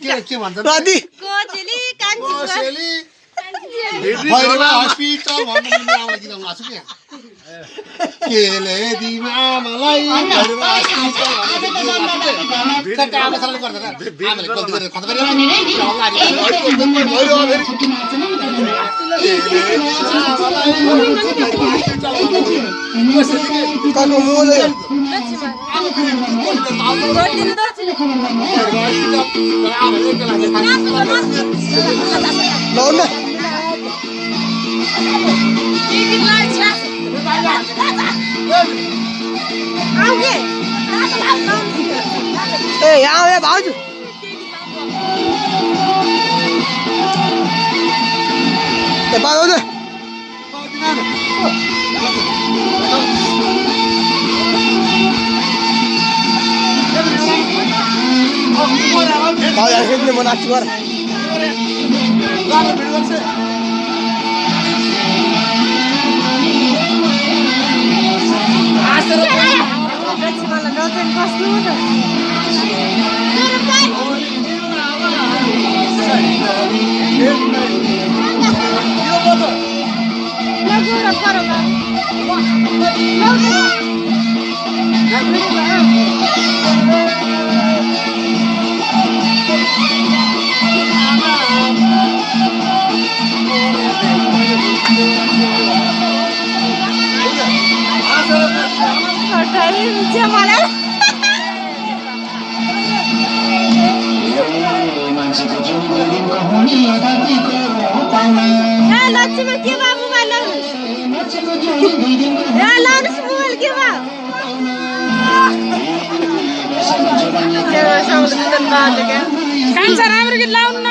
के भन्छ राति कोसेली कान्छी भैरवा हस्पिटल भन्नु मिल्ने आउँछ कि आउनु आछु के केले दिमा मलाई भैरवा हस्पिटल भन्नु के आमा सरले गर्दैन आमाले गल्ती गरेर खतम गरेर भैरवा फेरि काको मोले लाउन ए यहाँ आयो भाउजू ए भाउजू भाइ आइसक्यो म नाच्छु गर लक्ष्मी के बा मोबाइल लाउनुस् मोबाइल के बा कान्छ राम्रो गीत लाउनु न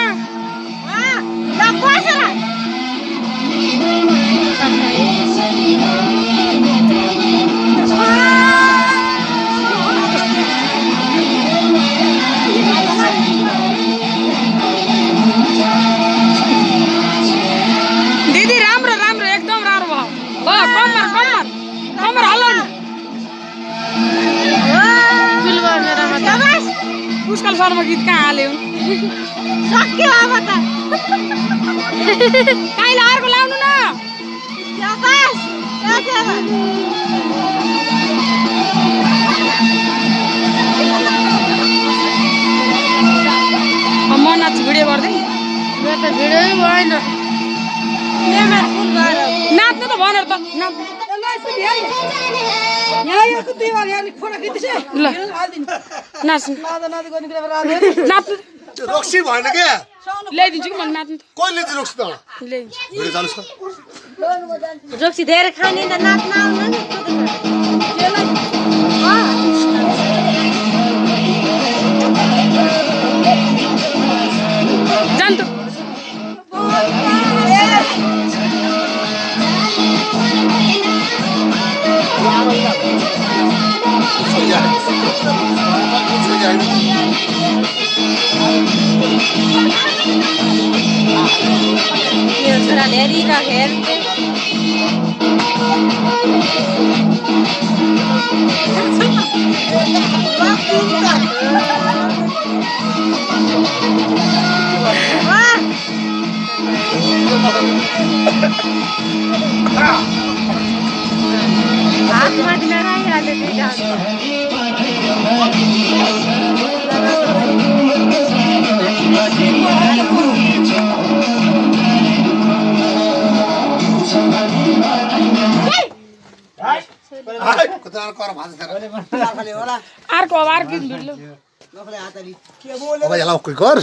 दिदी राम्रो राम्रो एकदम राम्रो भयो कम्मर कम्मर कम्मर हल्लाउनु पुष्कल शर्मा गीत कहाँ हाल्यो सक्यो अब त काइला अर्को लाउनु न म नाच्छु भिडियो गर्दै भिडियो भएन नाच्नु त भनेर त नाच्नु ल नाच्नु नाच्नु रोक्सी भएन के ल्याइदिन्छु कि मैले नाच्नु कहिले चाहिँ रोक्सी त ल्याइदिन्छु भिडियो चालु छ रोक्सी धेरै खाने त नाच्न आउनु नि जान्छु मेरो छोराले हेरिरहेको हात माथि लगाइहाल्यो अर्को अब अर्को भिडियो अब यसलाई ओके गर